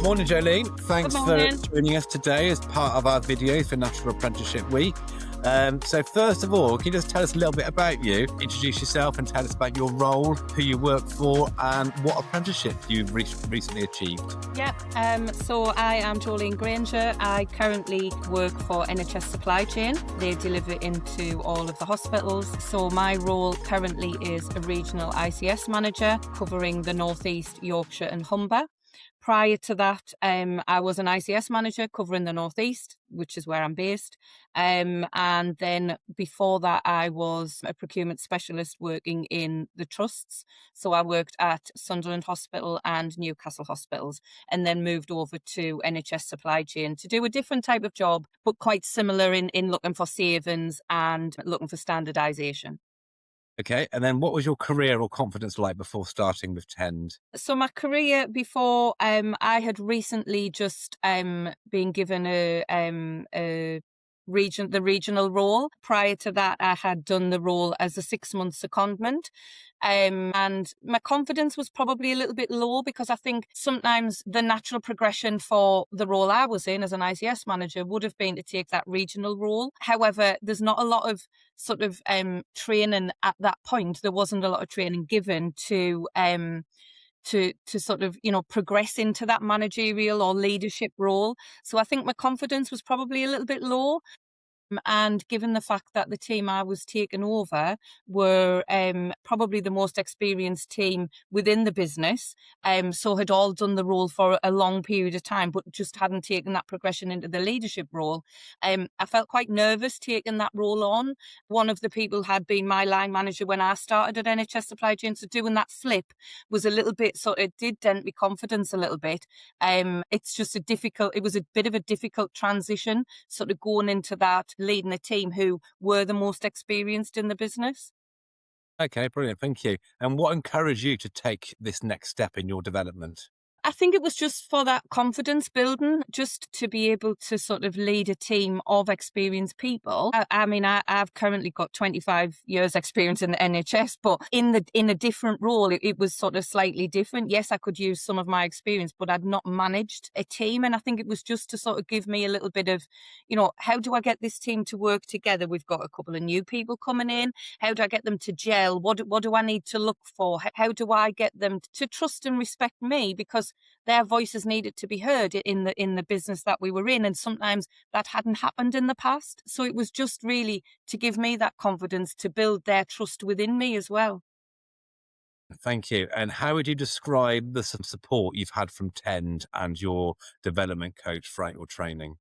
Morning, Jolene. Thanks Good for morning. joining us today as part of our videos for National Apprenticeship Week. So first of all, can you just tell us a little bit about you, introduce yourself and tell us about your role, who you work for and what apprenticeship you've recently achieved? So I am Jolene Granger. I currently work for NHS Supply Chain. They deliver into all of the hospitals. So my role currently is a regional ICS manager covering the North East, Yorkshire and Humber. Prior to that, I was an ICS manager covering the North East, which is where I'm based. And then before that, I was a procurement specialist working in the trusts. So I worked at Sunderland Hospital and Newcastle Hospitals, and then moved over to NHS Supply Chain to do a different type of job, but quite similar in looking for savings and looking for standardisation. Okay, and then what was your career or confidence like before starting with Tend? So my career before, I had recently just been given the regional role. Prior to that, I had done the role as a 6-month secondment. And my confidence was probably a little bit low because I think sometimes the natural progression for the role I was in as an ICS manager would have been to take that regional role. However, there's not a lot of sort of training at that point. There wasn't a lot of training given to sort of, progress into that managerial or leadership role. So I think my confidence was probably a little bit low. And given the fact that the team I was taking over were probably the most experienced team within the business, so had all done the role for a long period of time, but just hadn't taken that progression into the leadership role, I felt quite nervous taking that role on. One of the people had been my line manager when I started at NHS Supply Chain, so doing that flip was a little bit, so it did dent my confidence a little bit. It was a bit of a difficult transition, sort of going into that, leading a team who were the most experienced in the business. Okay, brilliant. Thank you. And what encouraged you to take this next step in your development? I think it was just for that confidence building, just to be able to sort of lead a team of experienced people. I've currently got 25 years experience in the NHS, but in a different role, it was sort of slightly different. Yes, I could use some of my experience, but I'd not managed a team. And I think it was just to sort of give me a little bit of, how do I get this team to work together? We've got a couple of new people coming in. How do I get them to gel? What do I need to look for? How do I get them to trust and respect me? Because their voices needed to be heard in the business that we were in, and sometimes that hadn't happened in the past. So it was just really to give me that confidence to build their trust within me as well. Thank you. And how would you describe the support you've had from Tend and your development coach throughout your training?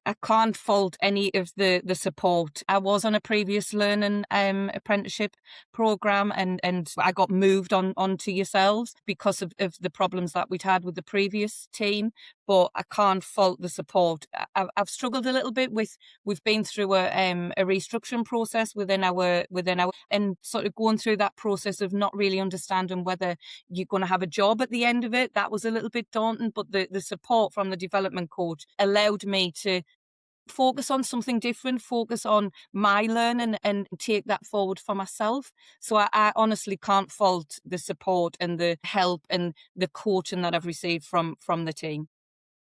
I can't fault any of the support. I was on a previous learning apprenticeship program, and I got moved onto yourselves because of the problems that we'd had with the previous team. But I can't fault the support. I've struggled a little bit we've been through a restructuring process within our and sort of going through that process of not really understanding whether you're going to have a job at the end of it. That was a little bit daunting, but the support from the development coach allowed me to focus on something different, focus on my learning and take that forward for myself. So I honestly can't fault the support and the help and the coaching that I've received from the team.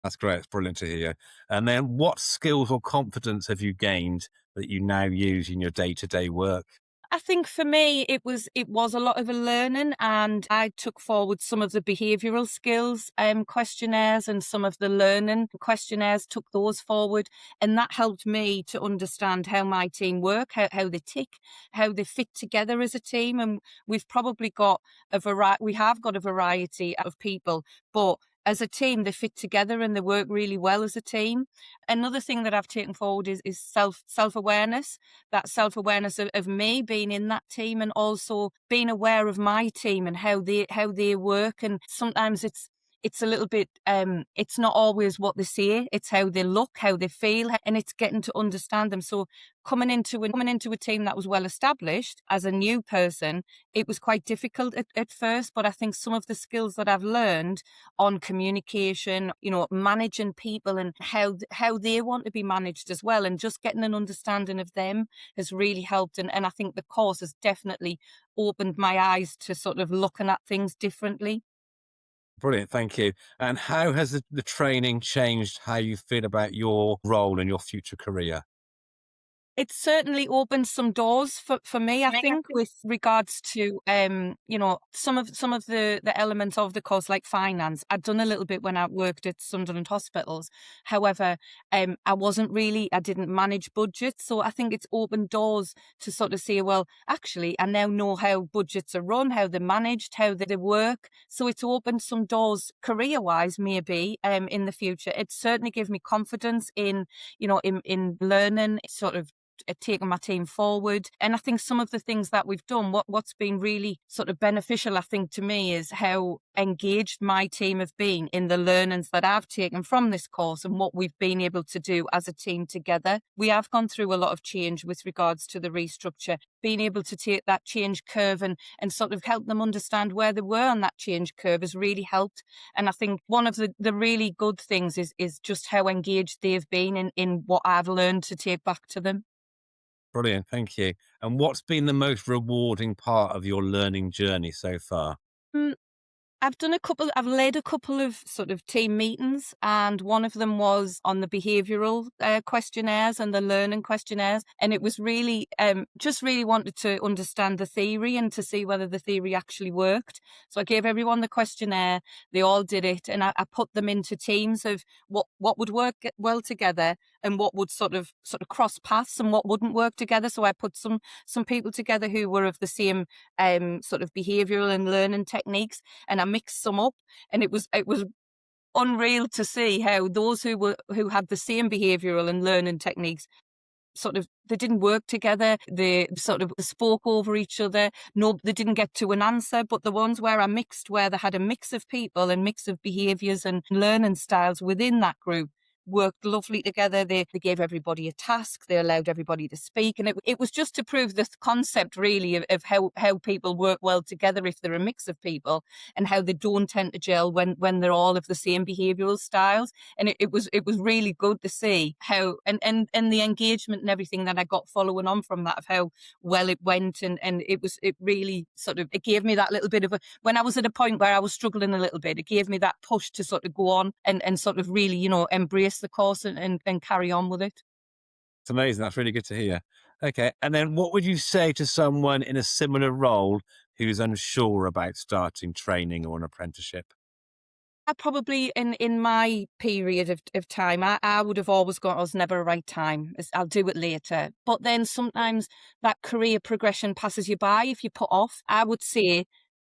That's great. It's brilliant to hear. And then what skills or confidence have you gained that you now use in your day-to-day work? I think for me, it was a lot of a learning, and I took forward some of the behavioural skills questionnaires and some of the learning questionnaires, took those forward, and that helped me to understand how my team work, how they tick, how they fit together as a team. And we've probably got we have got a variety of people, but as a team, they fit together and they work really well as a team. Another thing that I've taken forward is self-awareness, that self-awareness of me being in that team, and also being aware of my team and how they work. And sometimes it's a little bit, it's not always what they say, it's how they look, how they feel, and it's getting to understand them. So coming into a team that was well established as a new person, it was quite difficult at first, but I think some of the skills that I've learned on communication, managing people and how they want to be managed as well, and just getting an understanding of them has really helped. And I think the course has definitely opened my eyes to sort of looking at things differently. Brilliant, thank you. And how has the training changed how you feel about your role and your future career? It's certainly opened some doors for me, I think, with regards to, some of the elements of the course, like finance. I'd done a little bit when I worked at Sunderland Hospitals. However, I didn't manage budgets. So I think it's opened doors to sort of say, well, actually, I now know how budgets are run, how they're managed, how they work. So it's opened some doors career-wise, maybe, in the future. It certainly gave me confidence in learning, sort of taking my team forward. And I think some of the things that we've done, what's been really sort of beneficial, I think, to me is how engaged my team have been in the learnings that I've taken from this course and what we've been able to do as a team together. We have gone through a lot of change with regards to the restructure, being able to take that change curve and sort of help them understand where they were on that change curve has really helped. And I think one of the really good things is just how engaged they've been in what I've learned to take back to them. Brilliant, thank you. And what's been the most rewarding part of your learning journey so far? Mm, I've led a couple of sort of team meetings, and one of them was on the behavioural questionnaires and the learning questionnaires. And it was really, just really wanted to understand the theory and to see whether the theory actually worked. So I gave everyone the questionnaire, they all did it, and I put them into teams of what would work well together and what would sort of cross paths and what wouldn't work together. So I put some people together who were of the same sort of behavioural and learning techniques, and I mixed some up, and it was unreal to see how those who had the same behavioural and learning techniques sort of they didn't work together. They sort of spoke over each other. No, they didn't get to an answer. But the ones where I mixed, where they had a mix of people and mix of behaviours and learning styles within that group, worked lovely together. They gave everybody a task. They allowed everybody to speak. And it was just to prove this concept really of how people work well together if they're a mix of people, and how they don't tend to gel when they're all of the same behavioural styles. And it was really good to see how and the engagement and everything that I got following on from that, of how well it went. And it really sort of, it gave me that little bit of when I was at a point where I was struggling a little bit, it gave me that push to sort of go on and sort of really, embrace the course and carry on with it. It's amazing. That's really good to hear. Okay. And then what would you say to someone in a similar role who's unsure about starting training or an apprenticeship? I probably in my period of time, I would have always gone, oh, it's never a right time. I'll do it later. But then sometimes that career progression passes you by if you put off. I would say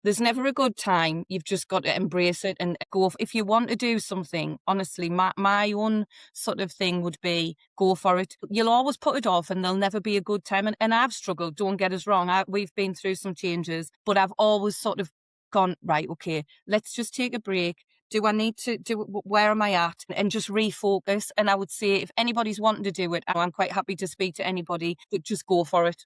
there's never a good time. You've just got to embrace it and go. If you want to do something, honestly, my own sort of thing would be go for it. You'll always put it off and there'll never be a good time. And I've struggled, don't get us wrong. We've been through some changes, but I've always sort of gone, right, okay, let's just take a break. Do I need to where am I at? And just refocus. And I would say if anybody's wanting to do it, I'm quite happy to speak to anybody, but just go for it.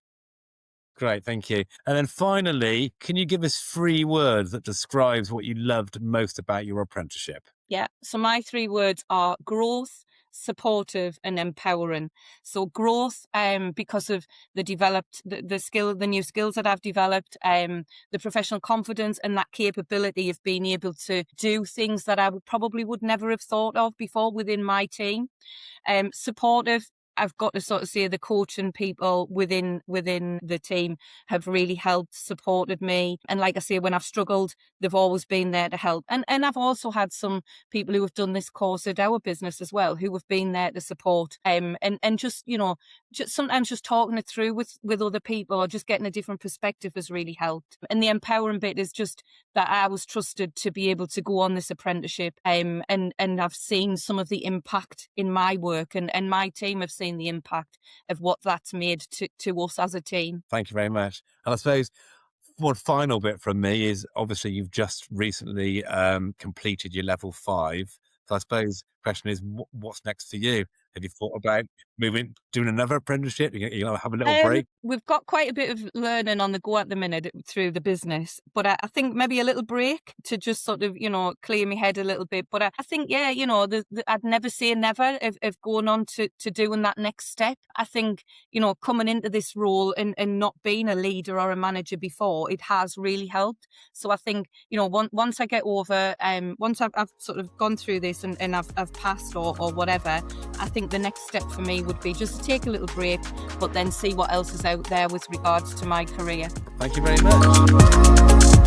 Great, thank you. And then finally, can you give us 3 words that describes what you loved most about your apprenticeship? Yeah. So my 3 words are growth, supportive, and empowering. So growth, because of the new skills that I've developed, the professional confidence and that capability of being able to do things that I would never have thought of before within my team. Supportive. I've got to sort of say the coaching people within the team have really helped, supported me. And like I say, when I've struggled, they've always been there to help. And I've also had some people who have done this course at our business as well, who have been there to support. And just, just sometimes just talking it through with other people or just getting a different perspective has really helped. And the empowering bit is just that I was trusted to be able to go on this apprenticeship. And I've seen some of the impact in my work, and my team have seen the impact of what that's made to us as a team. Thank you very much. And I suppose one final bit from me is obviously you've just recently completed your level 5. So I suppose the question is, what's next for you? Have you thought about doing another apprenticeship? You'll have a little break? We've got quite a bit of learning on the go at the minute through the business, but I think maybe a little break to just sort of, clear my head a little bit. But I think, yeah, I'd never say never of going on to doing that next step. I think, coming into this role and not being a leader or a manager before, it has really helped. So I think, once I get over, once I've sort of gone through this and I've passed or whatever, I think the next step for me would be just to take a little break, but then see what else is out there with regards to my career. Thank you very much.